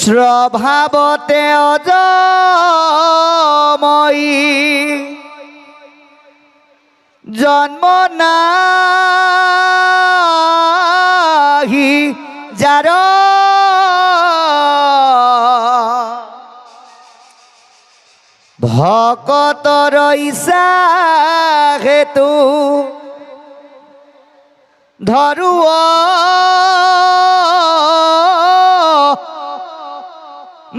স্বভাৱতে অজময়ী জন্ম নাহি যাৰ ভকতৰ ইচ্ছা হেতু ধৰুৱ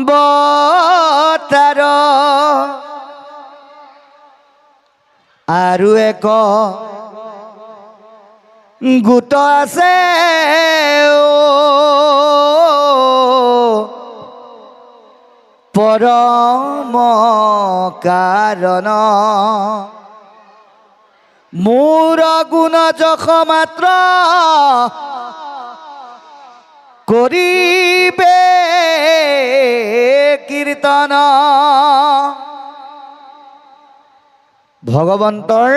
বতাৰ আৰু এক গোট আছে পৰম কাৰণ মোৰ গুণ যশ মাত্ৰ কৰিবে কীৰ্তন। ভগৱন্তৰ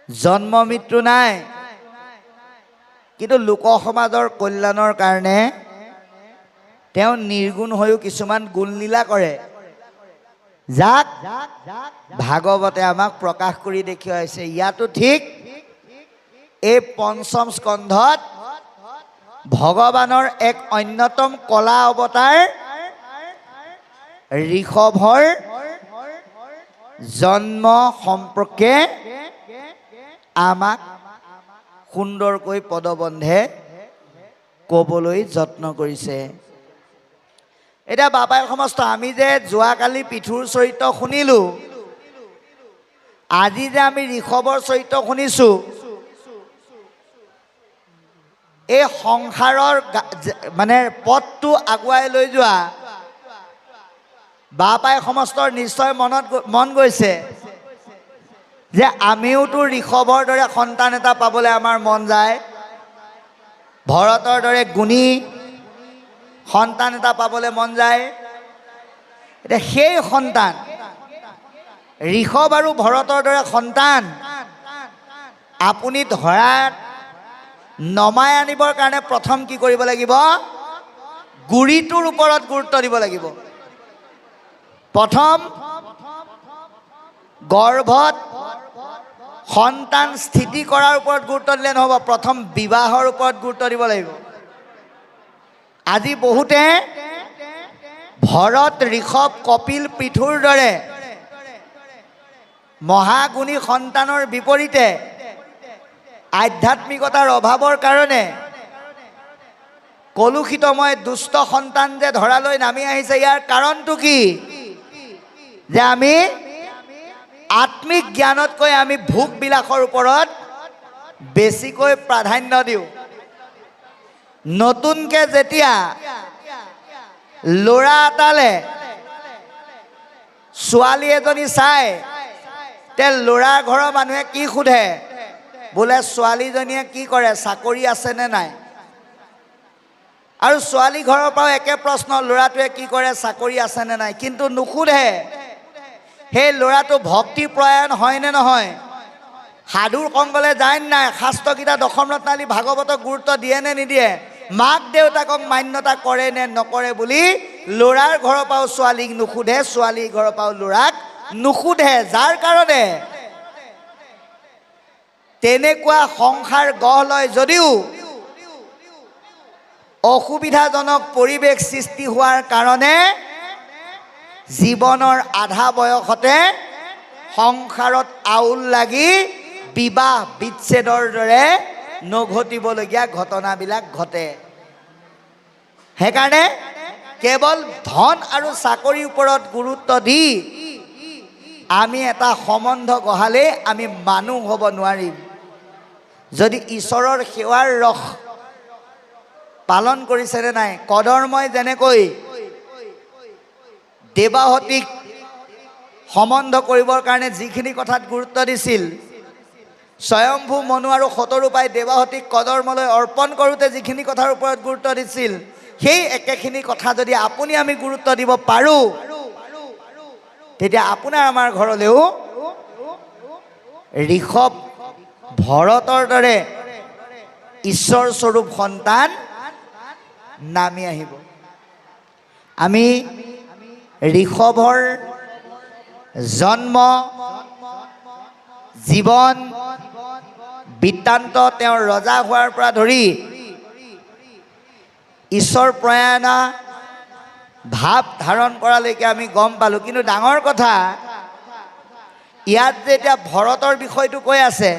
জন্ম মৃত্যু নাই, কিন্তু লোক সমাজৰ কল্যাণৰ কাৰণে তেওঁ নিৰ্গুণ হৈও কিছুমান গুণলীলা কৰে, যাক ভাগৱতে আমাক প্ৰকাশ কৰি দেখুৱাইছে। ইয়াতো ঠিক এই পঞ্চম স্কন্ধত ভগৱানৰ এক অন্যতম কলা অৱতাৰ ঋষভৰ জন্ম সম্পৰ্কে আমাক সুন্দৰকৈ পদবন্ধে ক'বলৈ যত্ন কৰিছে। এতিয়া বাপাই সমস্ত আমি যে যোৱাকালি পিঠুৰ চৰিত্ৰ শুনিলোঁ, আজি যে আমি ঋষভৰ চৰিত্ৰ শুনিছোঁ, এই সংসাৰৰ মানে পথটো আগুৱাই লৈ যোৱা বাপাই সমস্তৰ নিশ্চয় মন গৈছে যে আমিওতো ঋষভৰ দৰে সন্তান এটা পাবলৈ আমাৰ মন যায়, ভৰতৰ দৰে গুণী সন্তান এটা পাবলৈ মন যায়। এতিয়া সেই সন্তান ঋষভ আৰু ভৰতৰ দৰে সন্তান আপুনি ধৰাত নমাই আনিবৰ কাৰণে প্ৰথম কি কৰিব লাগিব? গুৰিটোৰ ওপৰত গুৰুত্ব দিব লাগিব। প্ৰথম গৰ্ভত সন্তান স্থিতি কৰাৰ ওপৰত গুৰুত্ব দিলে নহ'ব, প্ৰথম বিবাহৰ ওপৰত গুৰুত্ব দিব লাগিব। আজি বহুতে ভৰত ঋষভ কপিল পৃথুৰ দৰে মহাগুণী সন্তানৰ বিপৰীতে আধ্যাত্মিকতাৰ অভাৱৰ কাৰণে কলুষিতময় দুষ্ট সন্তান যে ধৰালৈ নামি আহিছে, ইয়াৰ কাৰণটো কি? যে আমি আত্মিক জ্ঞানতকৈ আমি ভোগ বিলাসৰ ওপৰত বেছিকৈ প্ৰাধান্য দিওঁ। নতুনকৈ যেতিয়া ল'ৰা এটালে ছোৱালী এজনী চাই তে ল'ৰাৰ ঘৰৰ মানুহে কি সোধে? বোলে ছোৱালীজনীয়ে কি কৰে, চাকৰি আছেনে নাই? আৰু ছোৱালী ঘৰৰ পৰাও একে প্ৰশ্ন, ল'ৰাটোৱে কি কৰে, চাকৰি আছেনে নাই? কিন্তু নুসুধে সেই ল'ৰাটো ভক্তি প্ৰয়াণ হয়নে নহয়, সাধুৰ সংগলে যায় নাই, শাস্ত্ৰকেইটা দশম ৰত্নাৱলী ভাগৱতক গুৰুত্ব দিয়ে নে নিদিয়ে, মাক দেউতাকক মান্যতা কৰে নে নকৰে বুলি ল'ৰাৰ ঘৰৰ পৰাও ছোৱালীক নুসুধে, ছোৱালীৰ ঘৰৰ পৰাও ল'ৰাক নুসুধে। যাৰ কাৰণে তেনেকুৱা সংসাৰ গঢ় লয় যদিও অসুবিধাজনক পৰিৱেশ সৃষ্টি হোৱাৰ কাৰণে জীৱনৰ আধা বয়সতে সংসাৰত আউল লাগি বিবাহ বিচ্ছেদৰ দৰে নঘটিবলগীয়া ঘটনাবিলাক ঘটে। সেইকাৰণে কেৱল ধন আৰু চাকৰিৰ ওপৰত গুৰুত্ব দি আমি এটা সম্বন্ধ গঢ়ালেই আমি মানুহ হ'ব নোৱাৰিম। যদি ঈশ্বৰৰ সেৱাৰ ৰস পালন কৰিছেনে নাই, কদৰ্মই যেনেকৈ দেৱাহতীক সম্বন্ধ কৰিবৰ কাৰণে যিখিনি কথাত গুৰুত্ব দিছিল, স্বয়ম্ভু মনু আৰু শতৰূপাই দেৱাহতীক কদৰ্মলৈ অৰ্পণ কৰোঁতে যিখিনি কথাৰ ওপৰত গুৰুত্ব দিছিল, সেই একেখিনি কথা যদি আপুনি আমি গুৰুত্ব দিব পাৰোঁ, তেতিয়া আপোনাৰ আমাৰ ঘৰলৈও ঋষভ ভৰতৰ দৰে ঈশ্বৰ স্বৰূপ সন্তান নামি আহিব। আমি ঋষভৰ জন্ম, জীৱন বৃত্তান্ত, তেওঁৰ ৰজা হোৱাৰ পৰা ধৰি ঈশ্বৰ প্ৰয়াণা ভাৱ ধাৰণ কৰালৈকে আমি গম পালোঁ। কিন্তু ডাঙৰ কথা, ইয়াত যে এতিয়া ভৰতৰ বিষয়টো কৈ আছে,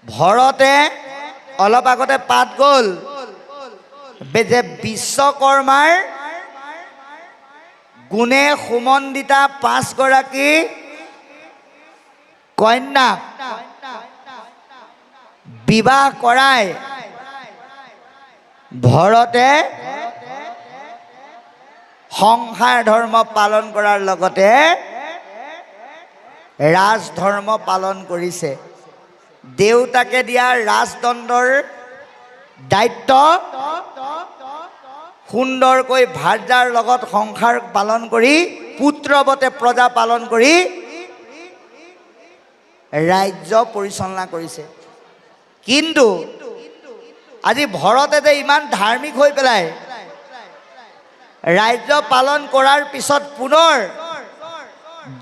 ভৰতে অলপ আগতে পাত গ'ল যে বিশ্বকৰ্মাৰ গুণে সুমন্দিতা 5 গৰাকী কন্যাক বিবাহ কৰাই ভৰতে সংসাৰ ধৰ্ম পালন কৰাৰ লগতে ৰাজধৰ্ম পালন কৰিছে। দেউতাকে দিয়া ৰাজদণ্ডৰ দায়িত্ব সুন্দৰকৈ ভাৰ্যাৰ লগত সংসাৰ পালন কৰি, পুত্ৰৱতে প্ৰজা পালন কৰি ৰাজ্য পৰিচালনা কৰিছে। কিন্তু আজি ভৰতে যে ইমান ধাৰ্মিক হৈ পেলাই ৰাজ্য পালন কৰাৰ পিছত পুনৰ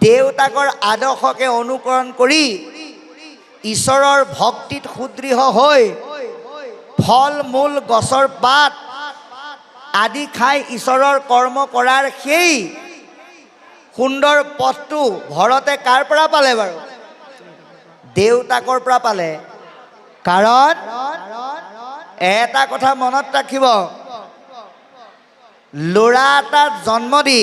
দেউতাকৰ আদৰ্শকে অনুকৰণ কৰি ঈশ্বৰৰ ভক্তিত সুদৃঢ় হৈ ফল মূল গছৰ পাত আদি খাই ঈশ্বৰৰ কৰ্ম কৰাৰ সেই সুন্দৰ পথটো ভৰতে কাৰ পৰা পালে বাৰু? দেউতাকৰ পৰা পালে। কাৰণ এটা কথা মনত ৰাখিব, ল'ৰা এটা জন্ম দি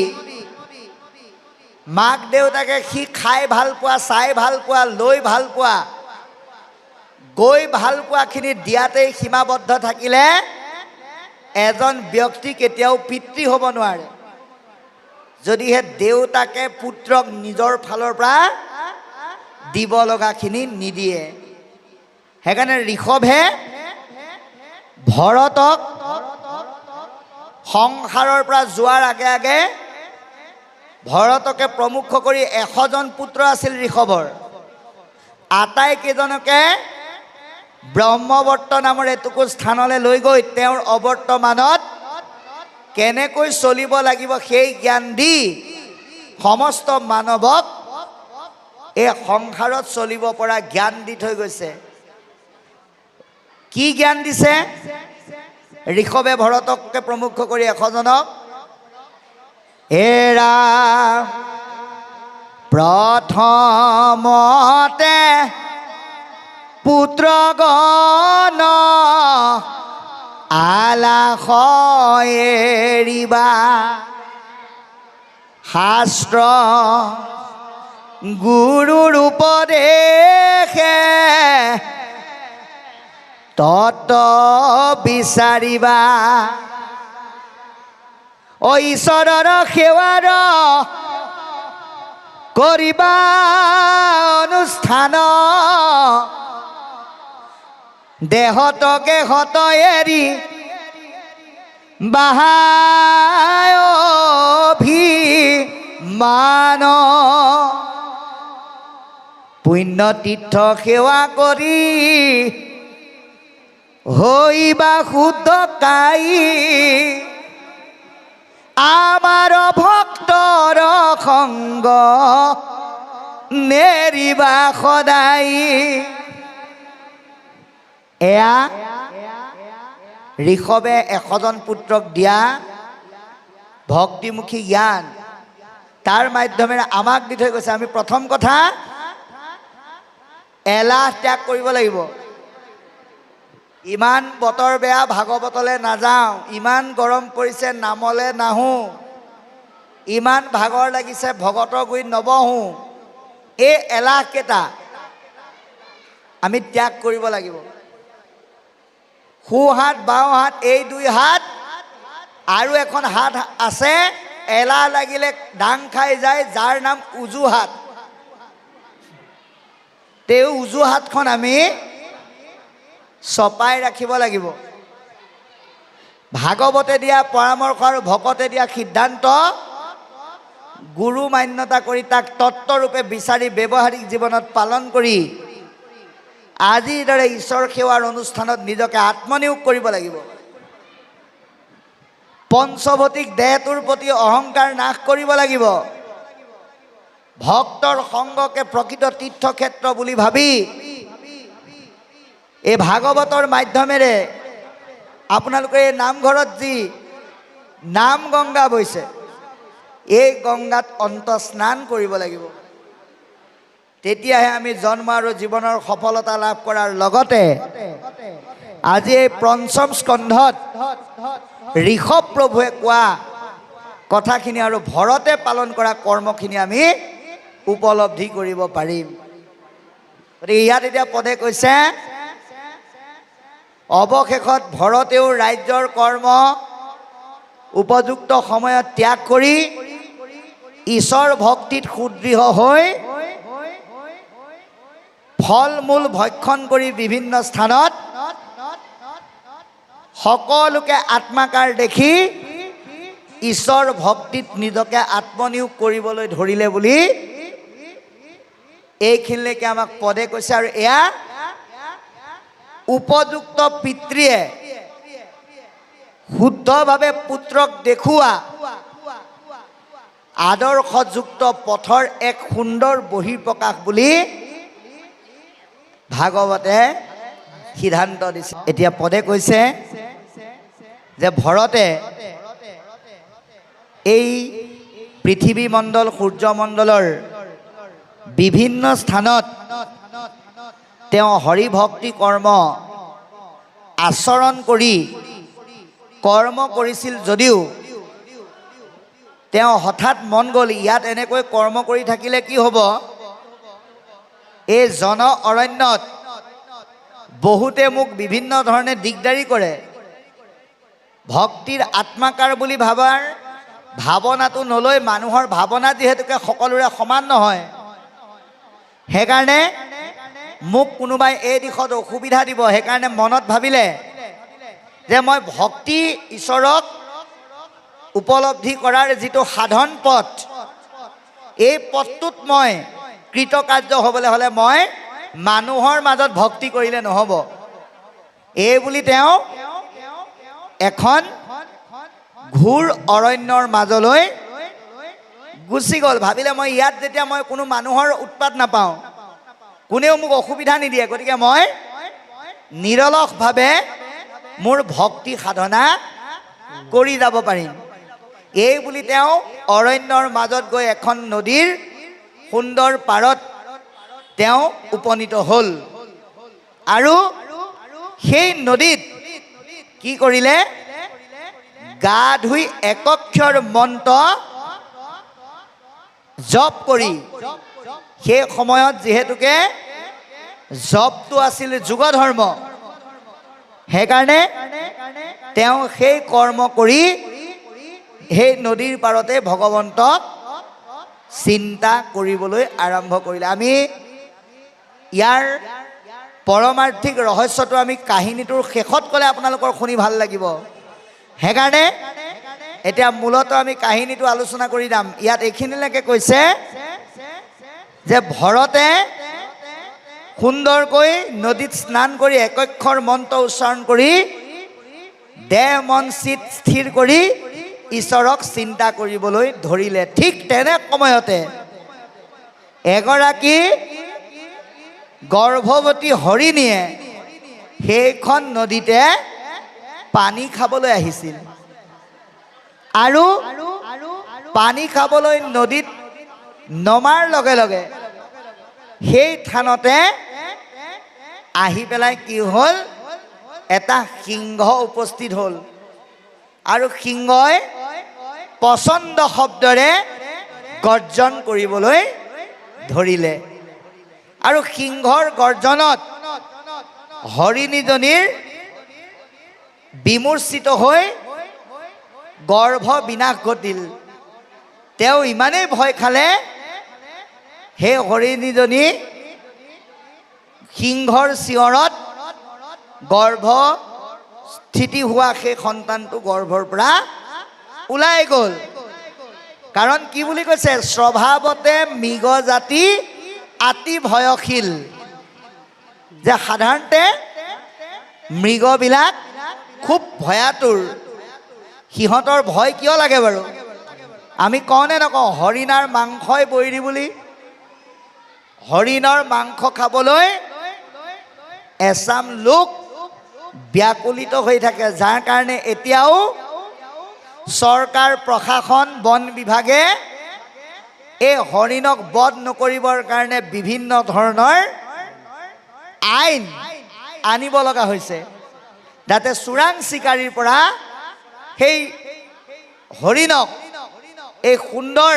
মাক দেউতাকে সি খাই ভাল পোৱা, চাই ভাল পোৱা, লৈ ভাল পোৱা, গৈ ভাল পোৱাখিনি দিয়াতেই সীমাবদ্ধ থাকিলে এজন ব্যক্তি কেতিয়াও পিতৃ হ'ব নোৱাৰে, যদিহে দেউতাকে পুত্ৰক নিজৰ ফালৰ পৰা দিব লগাখিনি নিদিয়ে। সেইকাৰণে ঋষভে ভৰতক সংসাৰৰ পৰা যোৱাৰ আগে আগে ভৰতকে প্ৰমুখ কৰি 100জন পুত্ৰ আছিল ঋষভৰ। আটাইকেইজনকে ব্ৰহ্মবৰ্ত নামৰ এটুকু স্থানলৈ লৈ গৈ তেওঁৰ অৱৰ্তমানত কেনেকৈ চলিব লাগিব সেই জ্ঞান দি সমস্ত মানৱক এই সংসাৰত চলিব পৰা জ্ঞান দি থৈ গৈছে। কি জ্ঞান দিছে? ঋষভে ভৰতকে প্ৰমুখ কৰি 100জনক এৰা প্ৰথমতে পুত্ৰগণ আলাস এৰিবা, শাস্ত্ৰ গুৰুৰ উপদেশে তত্ত্ব বিচাৰিবা, ঈশ্বৰৰ সেৱাৰ কৰিবা অনুষ্ঠান, দেহতকে হত এৰি বাহায় অভিমান, পুণ্য তীৰ্থ সেৱা কৰি হইবা শুদ্ধ কাই, আমাৰ ভক্তৰ সংগ নেৰিবা সদায়। এয়া ঋষভে 100জন পুত্ৰক দিয়া ভক্তিমুখী জ্ঞান, তাৰ মাধ্যমেৰে আমাক দি থৈ গৈছে। আমি প্ৰথম কথা এলাহ ত্যাগ কৰিব লাগিব। ইমান বতৰ বেয়া, ভাগৱতলৈ নাযাওঁ, ইমান গৰম পৰিছে নামলৈ নাহোঁ, ইমান ভাগৰ লাগিছে ভগতৰ গুৰিত নবহোঁ, এই এলাহকেইটা আমি ত্যাগ কৰিব লাগিব। সোঁ হাত বাওঁ হাত এই 2 হাত আৰু এখন হাত আছে, এলাহ লাগিলে ডাং খাই যায়, যাৰ নাম উজুহাত। তেওঁ উজুহাতখন আমি চপাই ৰাখিব লাগিব। ভাগৱতে দিয়া পৰামৰ্শ আৰু ভকতে দিয়া সিদ্ধান্ত গুৰু মান্যতা কৰি তাক তত্ত্বৰূপে বিচাৰি ব্যৱহাৰিক জীৱনত পালন কৰি আজিৰ দৰে ঈশ্বৰ সেৱাৰ অনুষ্ঠানত নিজকে আত্মনিয়োগ কৰিব লাগিব। পঞ্চভৌতিক দেহটোৰ প্ৰতি অহংকাৰ নাশ কৰিব লাগিব। ভক্তৰ সংগকে প্ৰকৃত তীৰ্থক্ষেত্ৰ বুলি ভাবি এই ভাগৱতৰ মাধ্যমেৰে আপোনালোকে এই নামঘৰত যি নাম গংগা বৈছে, এই গংগাত অন্তঃস্নান কৰিব লাগিব। তেতিয়াহে আমি জন্ম আৰু জীৱনৰ সফলতা লাভ কৰাৰ লগতে আজি এই পঞ্চম স্কন্ধত ঋষভ প্ৰভুৱে কোৱা কথাখিনি আৰু ভৰতে পালন কৰা কৰ্মখিনি আমি উপলব্ধি কৰিব পাৰিম। গতিকে ইয়াত এতিয়া পদে কৈছে, অৱশেষত ভৰতেও ৰাজ্যৰ কৰ্ম উপযুক্ত সময়ত ত্যাগ কৰি ঈশ্বৰ ভক্তিত সুদৃঢ় হৈ ফল মূল ভক্ষণ কৰি বিভিন্ন স্থানত সকলোকে আত্মাকাৰ দেখি ঈশ্বৰ ভক্তিত নিজকে আত্মনিয়োগ কৰিবলৈ ধৰিলে বুলি এইখিনিলৈকে আমাক পদে কৈছে। আৰু এয়া উপযুক্ত পিতৃয়ে শুদ্ধভাৱে পুত্ৰক দেখুওৱা আদৰ্শযুক্ত পথৰ এক সুন্দৰ বহিঃপ্ৰকাশ বুলি ভাগৱতে সিদ্ধান্ত দিছে। এতিয়া পদে কৈছে যে ভৰতে এই পৃথিৱী মণ্ডল সূৰ্যমণ্ডলৰ বিভিন্ন স্থানত তেওঁ হৰিভক্তি কৰ্ম আচৰণ কৰি কৰ্ম কৰিছিল যদিও তেওঁ হঠাৎ মন গ'ল ইয়াত এনেকৈ কৰ্ম কৰি থাকিলে কি হ'ব, এই জন অৰণ্যত বহুতে মোক বিভিন্ন ধৰণে দিগদাৰী কৰে, ভক্তিৰ আত্মাকাৰ বুলি ভাবাৰ ভাৱনাটো নলৈ, মানুহৰ ভাৱনা যিহেতুকে সকলোৰে সমান নহয়, সেইকাৰণে মোক কোনোবাই এই দিশত অসুবিধা দিব। সেইকাৰণে মনত ভাবিলে যে মই ভক্তি ঈশ্বৰক উপলব্ধি কৰাৰ যিটো সাধন পথ, এই পথটোত মই কৃতকাৰ্য হ'বলৈ হ'লে মই মানুহৰ মাজত ভক্তি কৰিলে নহ'ব। এই বুলি তেওঁ এখন ঘূৰ অৰণ্যৰ মাজলৈ গুচি গ'ল। ভাবিলে মই ইয়াত যেতিয়া মই কোনো মানুহৰ উৎপাত নাপাওঁ, কোনেও মোক অসুবিধা নিদিয়ে, গতিকে মই নিৰলসভাৱে মোৰ ভক্তি সাধনা কৰি যাব পাৰিম। এই বুলি তেওঁ অৰণ্যৰ মাজত গৈ এখন নদীৰ সুন্দৰ পাৰত তেওঁ উপনীত হ'ল। আৰু সেই নদীত কি কৰিলে, গা ধুই একক্ষৰ মন্ত্ৰ জপ কৰি, সেই সময়ত যিহেতুকে জপটো আছিল যোগ ধৰ্ম, সেইকাৰণে তেওঁ সেই কৰ্ম কৰি সেই নদীৰ পাৰতে ভগৱন্তক চিন্তা কৰিবলৈ আৰম্ভ কৰিলে। আমি ইয়াৰ পৰমাৰ্থিক ৰহস্যটো আমি কাহিনীটোৰ শেষত ক'লে আপোনালোকৰ শুনি ভাল লাগিব। সেইকাৰণে এতিয়া মূলতঃ আমি কাহিনীটো আলোচনা কৰি যাম। ইয়াত এইখিনিলৈকে কৈছে যে ভৰতে সুন্দৰকৈ নদীত স্নান কৰি একক্ষৰ মন্ত্ৰ উচ্চাৰণ কৰি দেহ মন চিত স্থিৰ কৰি ঈশ্বৰক চিন্তা কৰিবলৈ ধৰিলে। ঠিক তেনে সময়তে এগৰাকী গৰ্ভৱতী হৰিণীয়ে সেইখন নদীতে পানী খাবলৈ আহিছিল। আৰু পানী খাবলৈ নদীত নমাৰ লগে লগে সেই থানতে আহি পেলাই কি হ'ল, এটা সিংহ উপস্থিত হ'ল। আৰু সিংহই প্ৰচণ্ড শব্দৰে গৰ্জন কৰিবলৈ ধৰিলে। আৰু সিংহৰ গৰ্জনত হৰিণীজনীৰ বিমূৰ্ছিত হৈ গৰ্ভ বিনাশ ঘটিল। তেওঁ ইমানেই ভয় খালে, সেই হৰিণীজনী সিংহৰ চিঞৰত গৰ্ভ স্থিতি হোৱা সেই সন্তানটো গৰ্ভৰ পৰা ওলাই গ'ল। কাৰণ কি বুলি কৈছে, স্বভাৱতে মৃগ জাতি আতি ভয়শীল, যে সাধাৰণতে মৃগবিলাক খুব ভয়াতুৰ। সিহঁতৰ ভয় কিয় লাগে বাৰু? আমি কওঁনে নকওঁ হৰিণাৰ মাংসই বৈৰী বুলি? হৰিণৰ মাংস খাবলৈ এচাম লোক ব্যাকুলিত হৈ থাকে, যাৰ কাৰণে এতিয়াও চৰকাৰ প্ৰশাসন বন বিভাগে এই হৰিণক বধ নকৰিবৰ কাৰণে বিভিন্ন ধৰণৰ আইন আনিব লগা হৈছে, যাতে চোৰাং চিকাৰীৰ পৰা সেই হৰিণক, এই সুন্দৰ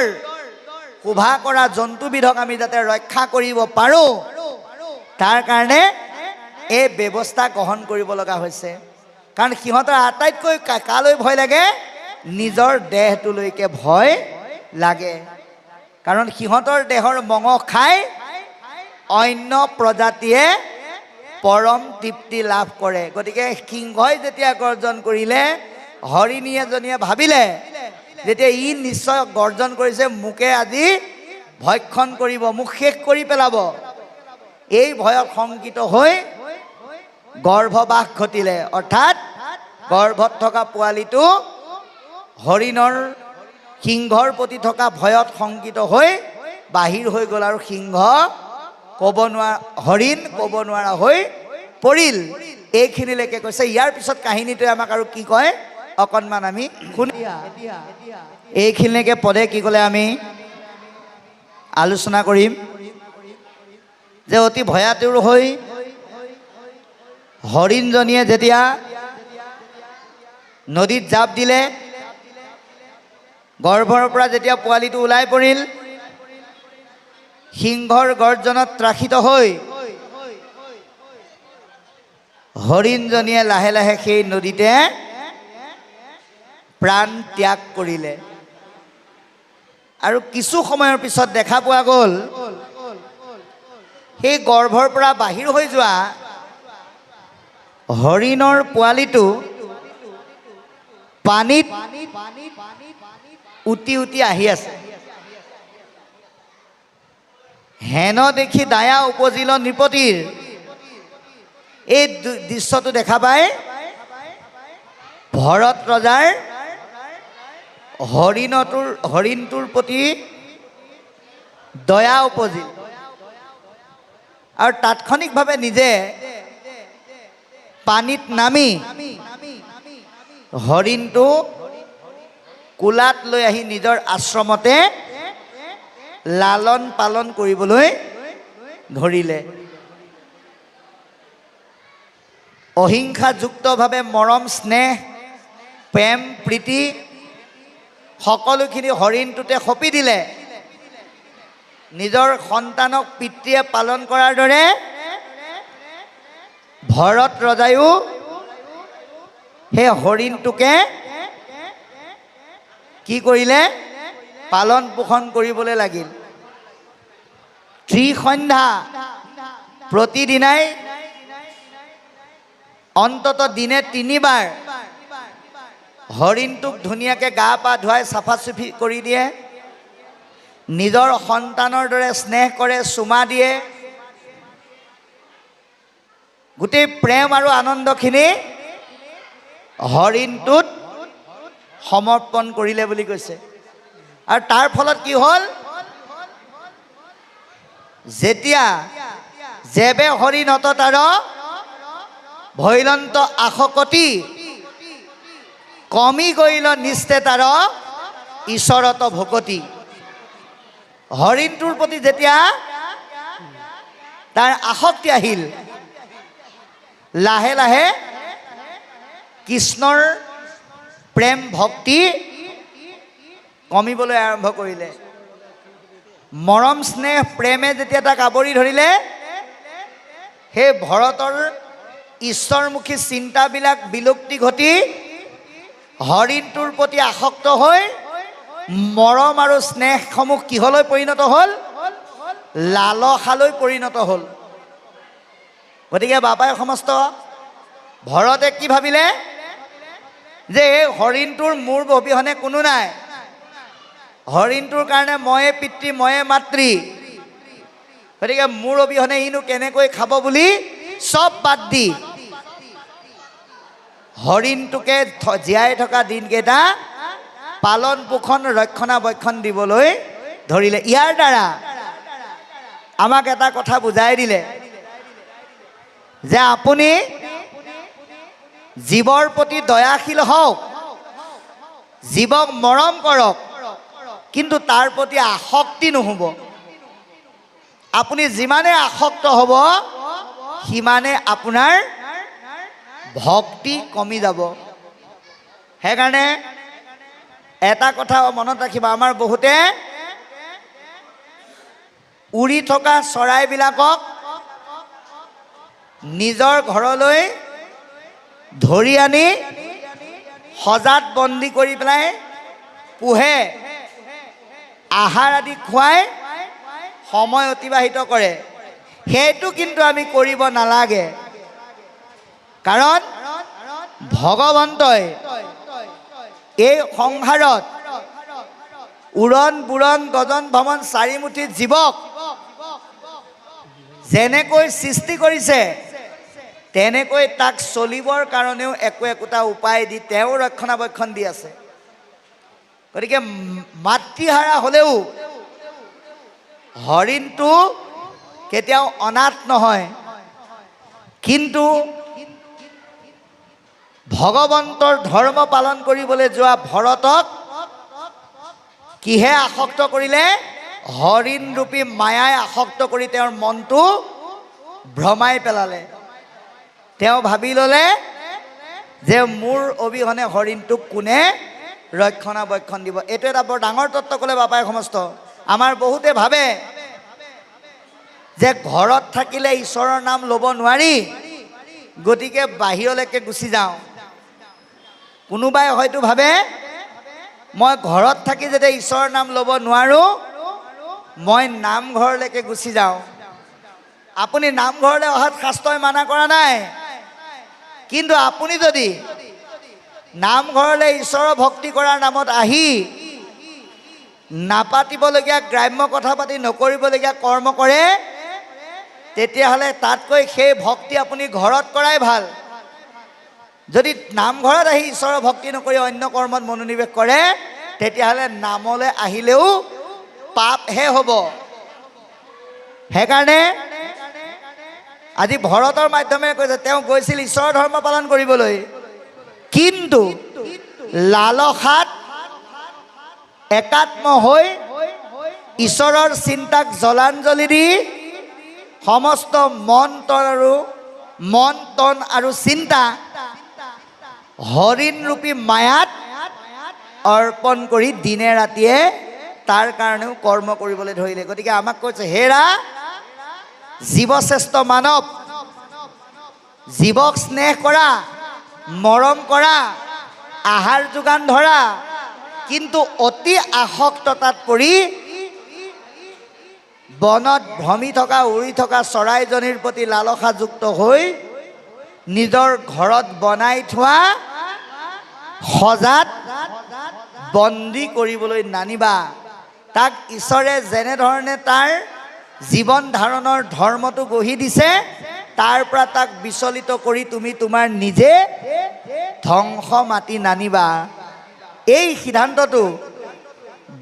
শোভা কৰা জন্তুবিধক আমি যাতে ৰক্ষা কৰিব পাৰোঁ, তাৰ কাৰণে এই ব্যৱস্থা গ্ৰহণ কৰিব লগা হৈছে। কাৰণ সিহঁতৰ আটাইতকৈ কালৈ ভয় লাগে? নিজৰ দেহটোলৈকে ভয় লাগে। কাৰণ সিহঁতৰ দেহৰ মঙহ খাই অন্য প্ৰজাতিয়ে পৰম তৃপ্তি লাভ কৰে। গতিকে সিংহই যেতিয়া গৰ্জন কৰিলে, হৰিণী এজনীয়ে ভাবিলে যেতিয়া ই নিশ্চয় গৰ্জন কৰিছে, মোকে আজি ভক্ষণ কৰিব, মোক শেষ কৰি পেলাব। এই ভয়ত শংকিত হৈ গৰ্ভবাস ঘটিলে, অৰ্থাৎ গৰ্ভত থকা পোৱালিটো হৰিণৰ সিংহৰ প্ৰতি থকা ভয়ত শংকিত হৈ বাহিৰ হৈ গ'ল, আৰু সিংহ ক'ব নোৱাৰা, হৰিণ ক'ব নোৱাৰা হৈ পৰিল। এইখিনিলৈকে কৈছে। ইয়াৰ পিছত কাহিনীটোৱে আমাক আৰু কি কয় অকণমান আমি শুনি, এইখিনিলৈকে পদে কি ক'লে আমি আলোচনা কৰিম। যে অতি ভয়াতুৰ হৈ হৰিণজনীয়ে যেতিয়া নদীত জাপ দিলে, গৰ্ভৰ পৰা যেতিয়া পোৱালিটো ওলাই পৰিল, সিংহৰ গৰ্জনত ত্ৰাসিত হৈ হৰিণজনীয়ে লাহে লাহে সেই নদীতে প্ৰাণ ত্যাগ কৰিলে। আৰু কিছু সময়ৰ পিছত দেখা পোৱা গ'ল, সেই গৰ্ভৰ পৰা বাহিৰ হৈ যোৱা হৰিণৰ পোৱালিটো পানীত উটি উটি আহি আছে। হেন দেখি দায়া উপজিল নৃপতিৰ। এই দৃশ্যটো দেখা পাই ভৰত ৰজাৰ হৰিণটোৰ প্ৰতি দয়া উপজিল, আৰু তাৎক্ষণিকভাৱে নিজে পানীত নামি হৰিণটো কোলাত লৈ আহি নিজৰ আশ্ৰমতে লালন পালন কৰিবলৈ ধৰিলে। অহিংসাযুক্তভাৱে মৰম স্নেহ প্ৰেম প্ৰীতি সকলোখিনি হৰিণটোতে সঁপি দিলে। নিজৰ সন্তানক পিতৃয়ে পালন কৰাৰ দৰে ভৰত ৰজায়ো সেই হৰিণটোকে কি কৰিলে? পালন পোষণ কৰিবলৈ লাগিল। ত্ৰিসন্ধ্যা প্ৰতিদিনাই অন্তত দিনে 3 বাৰ হৰিণটোক ধুনীয়াকৈ গা পা ধুৱাই চাফা চুফি কৰি দিয়ে, নিজৰ সন্তানৰ দৰে স্নেহ কৰে, চুমা দিয়ে। গোটেই প্ৰেম আৰু আনন্দখিনি হৰিণটোত সমৰ্পণ কৰিলে বুলি কৈছে। আৰু তাৰ ফলত কি হ'ল? যেতিয়া যেবে হৰিণত তাৰ ভৈলন্ত আশকতি কমি গৈল নিস্তে তাৰ ঈশ্বৰত ভকতি। হৰিণটোৰ প্ৰতি যেতিয়া তাৰ আসক্তি আহিল, লাহে লাহে কৃষ্ণৰ প্ৰেম ভক্তি কমিবলৈ আৰম্ভ কৰিলে। মৰম স্নেহ প্ৰেমে যেতিয়া তাক আৱৰি ধৰিলে, সেই ভৰতৰ ঈশ্বৰমুখী চিন্তাবিলাক বিলুপ্তি ঘটি হৰিণটোৰ প্ৰতি আসক্ত হৈ মৰম আৰু স্নেহসমূহ কিহলৈ পৰিণত হ'ল? লালসালৈ পৰিণত হ'ল। গতিকে বাপাই সমস্ত ভৰতে কি ভাবিলে? যে হৰিণটোৰ মোৰ অবিহনে কোনো নাই, হৰিণটোৰ কাৰণে ময়ে পিতৃ ময়ে মাতৃ, গতিকে মোৰ অবিহনে ইনো কেনেকৈ খাব বুলি চব বাদ দি হৰিণটোকে জীয়াই থকা দিনকেইটা পালন পোষণ ৰক্ষণাবেক্ষণ দিবলৈ ধৰিলে। ইয়াৰ দ্বাৰা আমাক এটা কথা বুজাই দিলে যে আপুনি জীৱৰ প্ৰতি দয়াশীল হওক, জীৱক মৰম কৰক, কিন্তু তাৰ প্ৰতি আসক্তি নহ'ব। আপুনি যিমানে আসক্ত হ'ব সিমানে আপোনাৰ ভক্তি কমি যাব। সেইকাৰণে এটা কথা মনত ৰাখিবা, আমাৰ বহুতে উৰি থকা চৰাইবিলাকক নিজৰ ঘৰলৈ ধৰি আনি সজাত বন্দী কৰি পেলাই পোহে, আহাৰ আদি খুৱাই সময় অতিবাহিত কৰে। সেইটো কিন্তু আমি কৰিব নালাগে, কাৰণ ভগৱন্তই এই সংসাৰত উৰণ বুৰণ গজন ভ্ৰমণ চাৰিমুঠি জীৱক যেনেকৈ সৃষ্টি কৰিছে তেনেকৈ তাক চলিবৰ কাৰণেও একোটা উপায় দি তেওঁ ৰক্ষণাবেক্ষণ দি আছে। গতিকে মাতৃহাৰা হ'লেও হৰিণটো কেতিয়াও অনাথ নহয়, কিন্তু ভগৱন্তৰ ধৰ্ম পালন কৰিবলৈ যোৱা ভৰতক কিহে আসক্ত কৰিলে? হৰিণ ৰূপী মায়াই আসক্ত কৰি তেওঁৰ মনটো ভ্ৰমাই পেলালে। তেওঁ ভাবি ল'লে যে মোৰ অবিহনে হৰিণটোক কোনে ৰক্ষণাবেক্ষণ দিব। এইটো এটা বৰ ডাঙৰ তত্ত্ব ক'লে বাপাই সমস্ত। আমাৰ বহুতে ভাবে যে ঘৰত থাকিলে ঈশ্বৰৰ নাম ল'ব নোৱাৰি, গতিকে বাহিৰলৈকে গুচি যাওঁ। কোনোবাই হয়তো ভাবে মই ঘৰত থাকি যেতিয়া ঈশ্বৰৰ নাম ল'ব নোৱাৰোঁ, মই নামঘৰলৈকে গুচি যাওঁ। আপুনি নামঘৰলৈ অহাত শাস্ত্ৰই মানা কৰা নাই, কিন্তু আপুনি যদি নামঘৰলৈ ঈশ্বৰৰ ভক্তি কৰাৰ নামত আহি নাপাতিবলগীয়া গ্ৰাম্য কথা পাতি নকৰিবলগীয়া কৰ্ম কৰে, তেতিয়াহ'লে তাতকৈ সেই ভক্তি আপুনি ঘৰত কৰাই ভাল। যদি নামঘৰত আহি ঈশ্বৰৰ ভক্তি নকৰি অন্য কৰ্মত মনোনিৱেশ কৰে, তেতিয়াহ'লে নামলৈ আহিলেও পাপহে হ'ব। সেইকাৰণে আজি ভৰতৰ মাধ্যমেৰে কৈছে তেওঁ গৈছিল ঈশ্বৰৰ ধৰ্ম পালন কৰিবলৈ, কিন্তু লালসাত একাত্ম হৈ ঈশ্বৰৰ চিন্তাক জলাঞ্জলি দি সমস্ত মন তন আৰু চিন্তা হৰিণ ৰূপী মায়াত অৰ্পণ কৰি দিনে ৰাতিয়ে তাৰ কাৰণেও কৰ্ম কৰিবলৈ ধৰিলে। গতিকে আমাক কৈছে, হেৰা জীৱশ্ৰেষ্ঠ মানৱ, জীৱক স্নেহ কৰা, মৰম কৰা, আহাৰ যোগান ধৰা, কিন্তু অতি আসক্ততাত পৰি বনত ভ্ৰমি থকা উৰি থকা চৰাইজনীৰ প্ৰতি লালসাযুক্ত হৈ নিজৰ ঘৰত বনাই থোৱা সজাত বন্দী কৰিবলৈ নানিবা। তাক ঈশ্বৰে যেনেধৰণে তাৰ জীৱন ধাৰণৰ ধৰ্মটো গঢ়ি দিছে, তাৰ পৰা তাক বিচলিত কৰি তুমি তোমাৰ নিজে ধ্বংস মাতি নানিবা। এই সিদ্ধান্তটো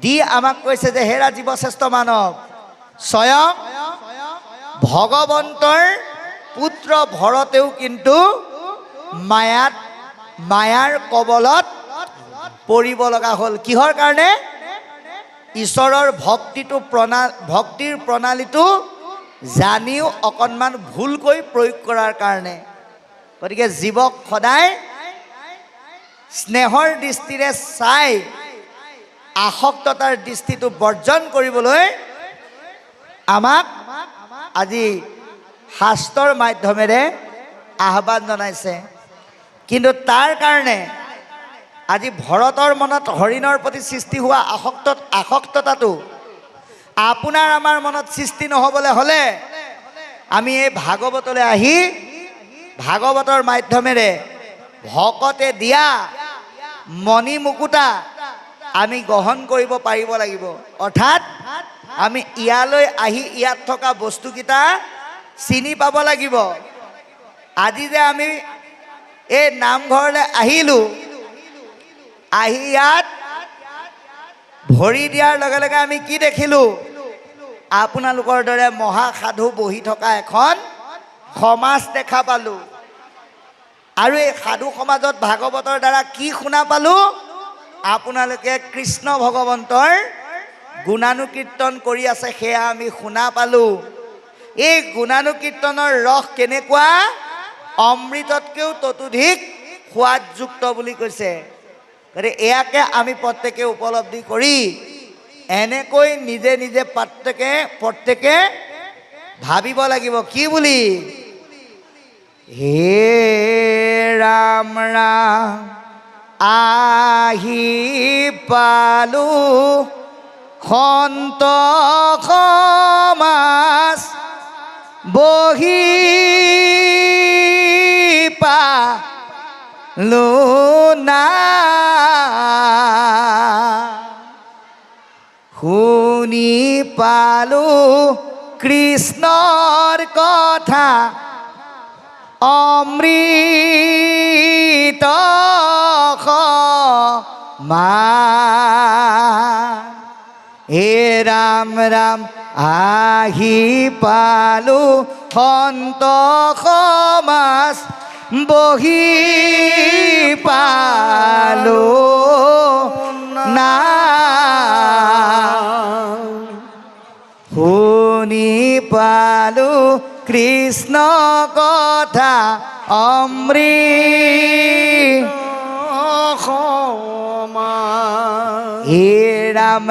দি আমাক কৈছে যে হেৰা জীৱশ্ৰেষ্ঠ মানৱ, স্বয়ং ভগৱন্তৰ পুত্ৰ ভৰতেও কিন্তু মায়াৰ কবলত পৰিব লগা হ'ল। কিহৰ কাৰণে? ঈশ্বৰৰ ভক্তিৰ প্ৰণালীটো জানিও অকণমান ভুলকৈ প্ৰয়োগ কৰাৰ কাৰণে। গতিকে জীৱক সদায় স্নেহৰ দৃষ্টিৰে চাই আসক্ততাৰ দৃষ্টিটো বৰ্জন কৰিবলৈ আমাক আজি শাস্ত্ৰৰ মাধ্যমেৰে আহ্বান জনাইছে। কিন্তু তাৰ কাৰণে আজি ভৰতৰ মনত হৰিণৰ প্ৰতি সৃষ্টি হোৱা আসক্ততাটো আপোনাৰ আমাৰ মনত সৃষ্টি নহ'বলৈ হ'লে আমি এই ভাগৱতলৈ আহি ভাগৱতৰ মাধ্যমেৰে ভকতে দিয়া মণি মুকুতা আমি গ্ৰহণ কৰিব পাৰিব লাগিব। অৰ্থাৎ আমি ইয়ালৈ আহি ইয়াত থকা বস্তুকেইটা চিনি পাব লাগিব। আজি যে আমি এই নামঘৰলৈ আহিলোঁ, আহি ইয়াত ভৰি দিয়াৰ লগে লগে আমি কি দেখিলোঁ? আপোনালোকৰ দৰে মহাসাধু বহি থকা এখন সমাজ দেখা পালোঁ। আৰু এই সাধু সমাজত ভাগৱতৰ দ্বাৰা কি শুনা পালোঁ? আপোনালোকে কৃষ্ণ ভগৱন্তৰ গুণানুকীৰ্তন কৰি আছে, সেয়া আমি শুনা পালোঁ। এই গুণানুকীৰ্তনৰ ৰস কেনেকুৱা? অমৃততকৈও ততোধিক সোৱাদযুক্ত বুলি কৈছে। গতিকে এয়াকে আমি প্ৰত্যেকে উপলব্ধি কৰি এনেকৈ নিজে নিজে প্ৰত্যেকে ভাবিব লাগিব। কি বুলি? হে ৰাম ৰাম আহি পালো সন্ত সমাজ বহি পালো না, শুনি পালো কৃষ্ণৰ কথা অমৃত সমান। হে ৰাম ৰাম আহি পালো সন্ত সমাজ বহি পালো না, শুনি পালো কৃষ্ণ কথা অমৃত সমান। হে ৰাম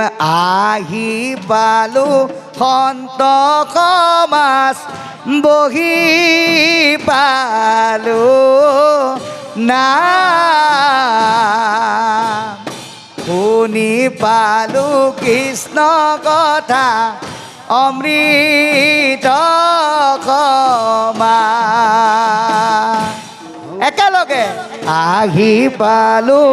আহি পালো সন্ত সমাজ বহি পালো না, শুনি পালো কৃষ্ণ কথা অমৃত সমান। একেলগে আহি পালো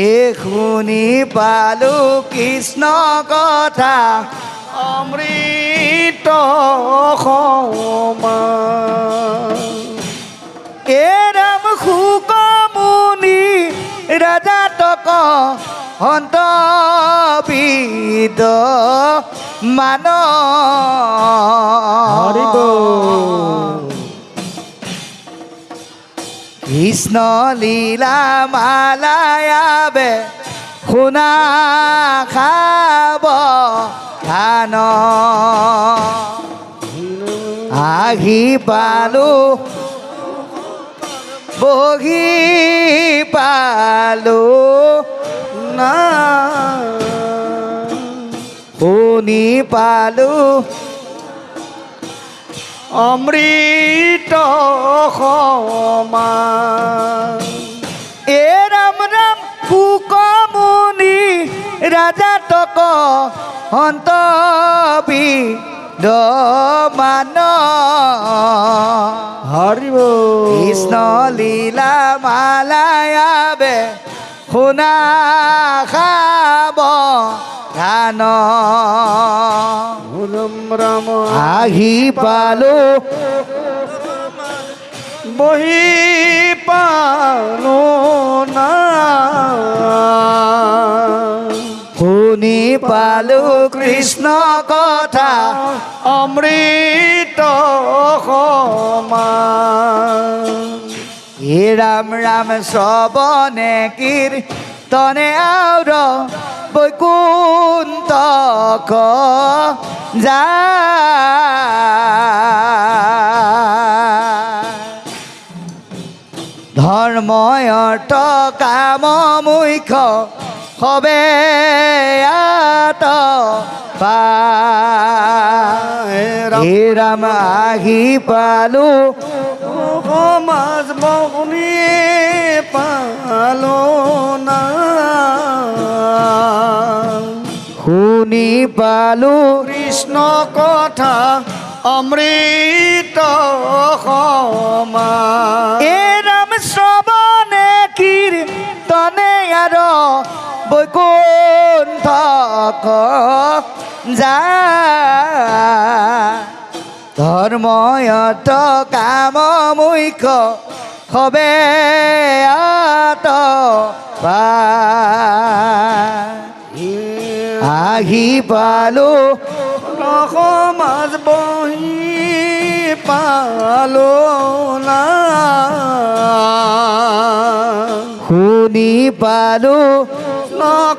এ শুনি পালো কৃষ্ণ কথা অমৃত সমান। এ ৰাম শুক মুনি ৰাজাতক সন্ত বিদ মান, কৃষ্ণ লীলা মালায়াবে শুনা খাব ধান, আহি পালো বহি পালো না, শুনি পালো অমৃত সমান। এ ৰাম ৰাম শুক মুনি ৰাজাতক সন্ত বিদ মান, কৃষ্ণ লীলা মালায়াবে শুনা খাব ধান, ৰাম আহি পালো বহি পালো না, শুনি পালো কৃষ্ণ কথা অমৃত সমান। হে ৰাম ৰাম শ্ৰৱণে কীৰ্তনে আউৰ বৈকুণ্ঠ ধৰ্ম অৰ্থ কাম মুখ্য হবে আত হে ৰাম আহি পালো সমাজ বহি পালো না, শুনি পালো কৃষ্ণ কথা অমৃত সমান। এ ৰাম শ্ৰৱণে কীৰ্তনে আৰু বৈকুণ্ঠ যা ধর্ময়ত কাম মুখ্য হবে আত আহি পালো সমাজ বহি পালো না শুনি পালো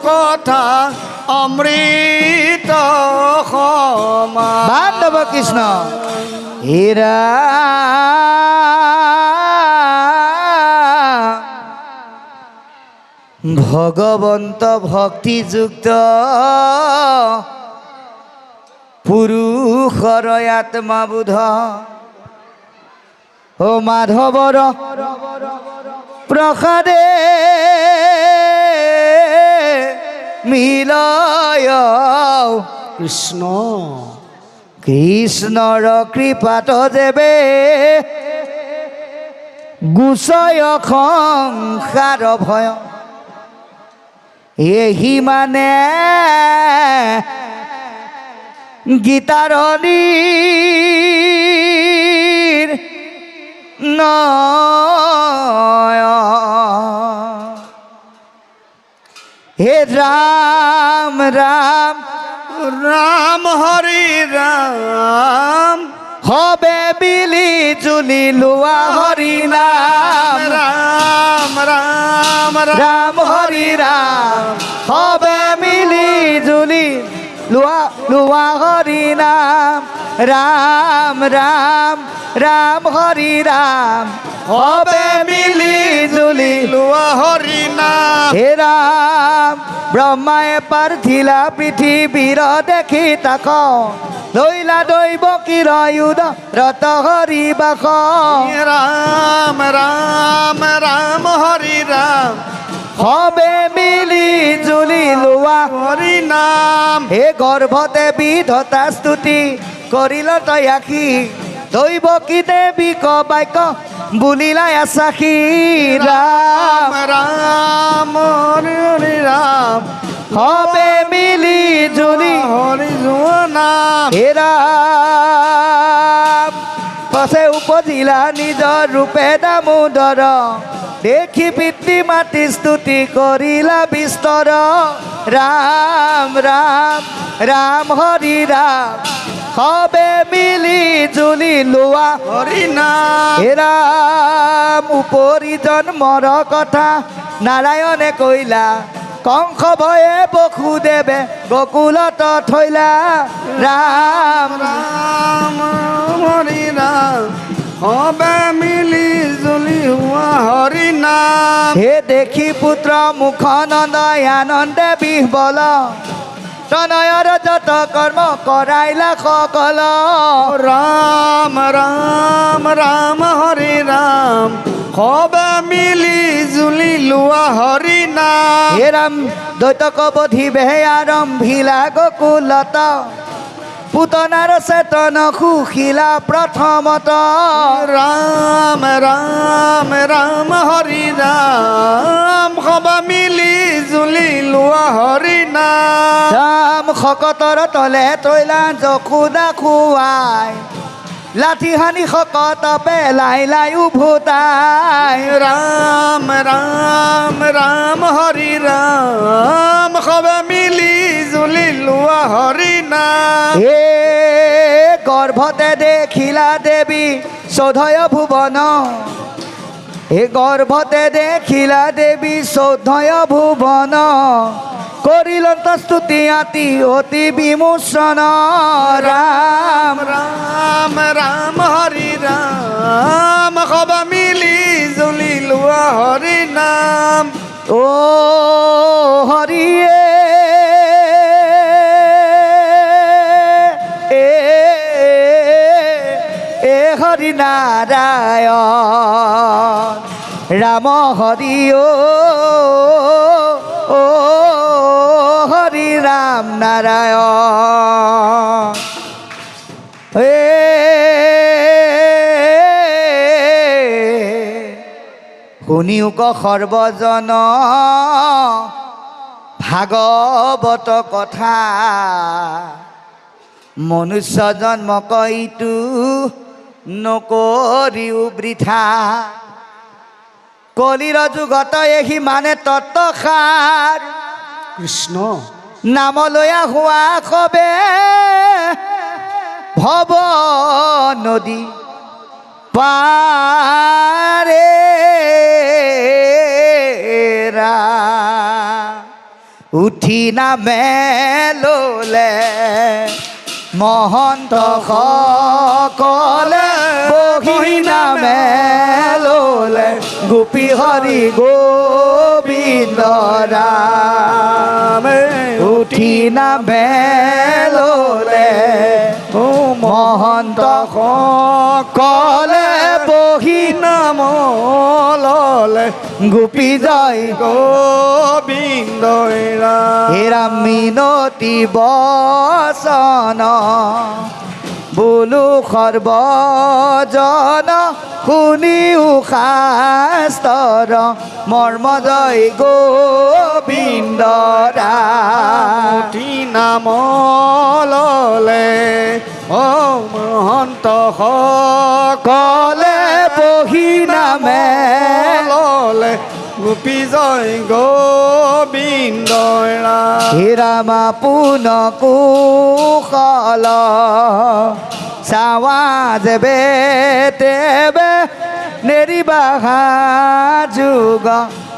কথা অমৃত সমান বান্ধৱ কৃষ্ণ হীৰা ভগৱন্ত ভক্তিযুক্ত পুৰুষৰ আত্মবোধ ও মাধৱৰ প্ৰসাদে মিলয় কৃষ্ণ কৃষ্ণৰ কৃপাত যেবে গুচয় সংসাৰ ভয় এহি মানে গীতাৰণীৰ নয় হে ৰাম ৰাম ৰাম হৰি ৰাম হবে বিলি জুলি লোৱা হৰি নাম ৰাম ৰাম ৰাম হৰি ৰাম হবে মিলি জুলি লোৱা হৰি নাম ৰাম ৰাম ৰাম হৰি ৰাম হবে মিলি জুলি লোৱা হৰি নাম হে ৰাম ব্ৰহ্মাই পাৰ্থিলা পৃথিৱীৰ দেখি তাক লৈলা দৈৱ কিৰয়ুধ ৰত হৰি বাস ৰাম ৰাম ৰাম হৰি ৰাম হবে মিলি জুলি লোৱা হৰি নাম হে গৰ্ভতে বিধতা স্তুতি কৰিল তয়াসী দৈৱ কি দেৱী ক বাক্য বুলিলাই আছাসী ৰাম ৰাম হৰি ৰাম হবে মিলি জুলি হৰি নাম হে ৰাম পছে উপজিলা নিজৰ ৰূপে দামোদৰ দেখি পিতৃ মাতি স্তুতি কৰিলা বিস্তৰ ৰাম ৰাম ৰাম হৰি ৰাম হবে মিলি জুলি লোৱা হৰি নাম হে ৰাম উপৰি জন্মৰ কথা নাৰায়ণে কৈলা কংস ভয়ে বসুদেৱে গকুলত থৈলা ৰাম ৰাম হৰি ৰাম হবে মিলি জুলি হুয়া হৰি নাম হে দেখি পুত্ৰ মুখ নন্দয় আনন্দে বিহ্বল তনয়ৰ যত কৰ্ম কৰাইলা সকল ৰাম ৰাম ৰাম হৰি ৰাম হবে মিলি জুলি লোৱা হৰি নাম হে ৰাম দৈতক বধিবে আৰম্ভিলা গকুলত পুতনাৰ চেতন সুশীলা প্ৰথমত ৰাম ৰাম ৰাম হৰি ৰাম হবে মিলি জুলি লোৱা হৰি নাম ৰাম শকতৰ তলে তৈলা যশোদা খুৱাই লাঠি হানি শকত পেলাই লাই উভতাই ৰাম ৰাম ৰাম হৰি ৰাম হবে মিলি জুলি লোৱা হৰি নাম হে গৰ্ভতে দেখিলা দেৱী চৌধয় ভুৱন হে গৰ্ভতে দেখিলা দেৱী চৌধয় ভুৱন কৰিলত স্তুতি আতি অতি বিমোচন ৰাম ৰাম ৰাম হৰি ৰাম হবে মিলি জুলি লোৱা হৰি নাম ও হৰিয়ে এ হৰি নাৰায়ণ ৰাম হৰি ও হৰি ৰাম নাৰায়ণ শুনিও ক সৰ্বজন ভাগৱত কথা মনুষ্য জন্ম কইটো নকৰিও বৃথা কলিৰ যুগত এহি মানে তত্ত্বসাৰ কৃষ্ণ নামলৈ হোৱা সবে ভৱ নদী পাৰে উঠি নামে ললে মহন্ত সকলে বহি নামে ললে গোপী হৰি গোবিন্দ ৰাম উঠি নামে ললে মহন্ত সকলে বহি নাম ললে গোপী জয় গোবিন্দ হেৰাম মিনতি বচন বোলো সৰ্বজন শুনিও শাস্তৰ মৰ্ম জয় গোবিন্দ উঠি নাম ললে ও মহন্ত কলে বহি নামে ললে গোপী জয় গোবিন্দ হেৰামা পুন কুশল চাৱা যেবে তেবে নেৰিবাহা যুগ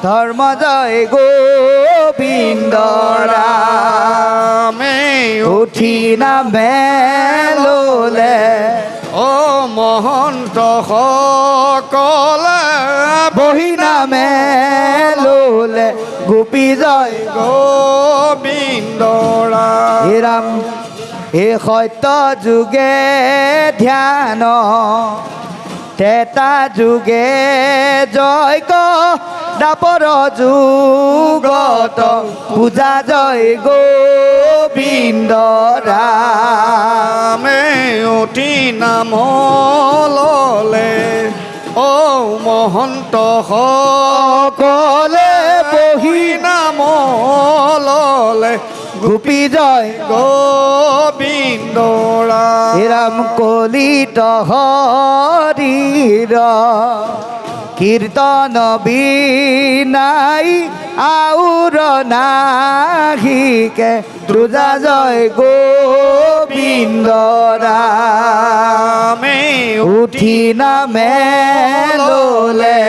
ধৰ্ম জয় গোবিন্দ ৰামে উঠি নামে ললে ও মহন্ত সকলে বহি নামে ললে গোপী জয় গোবিন্দ হেৰাম হে সত্য যুগে ধ্যান তেতা যুগে জয় দাপৰ যুগত পূজা জয় গোবিন্দ ৰামে উঠি নাম ললে ও মহন্ত সকলে বহি নাম ললে গোপী জয় গোবিন্দ হেৰাম কলিত হৰিৰ কীৰ্তন বিনাই আউৰ নাহিকে দুজা জয় গোবিন্দ ৰামে উঠি নামে ললে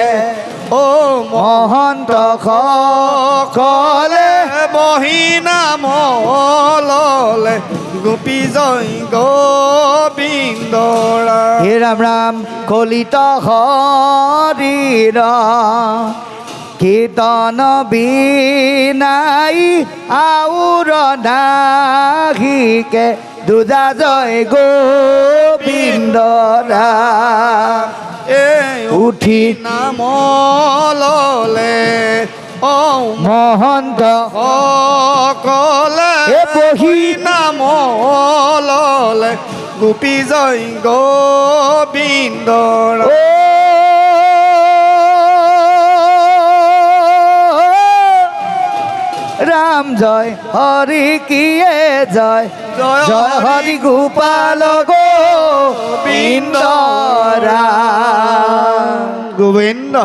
ও মহন্ত সকলে বহি নাম ললে গোপী জয় গোবিন্দ হে ৰাম ৰাম কলিত হৰিৰ কীৰ্তন বিনাই আউৰ নাহিকে দুজা জয় গোবিন্দ উঠি নাম ললে ও মহন্ত সকলে বহি নাম ললে গোপী জয় গোবিন্দ রাম জয় হরি কিয়ে জয় জয় হরি গোপাল গোবিন্দ রাম গোবিন্দ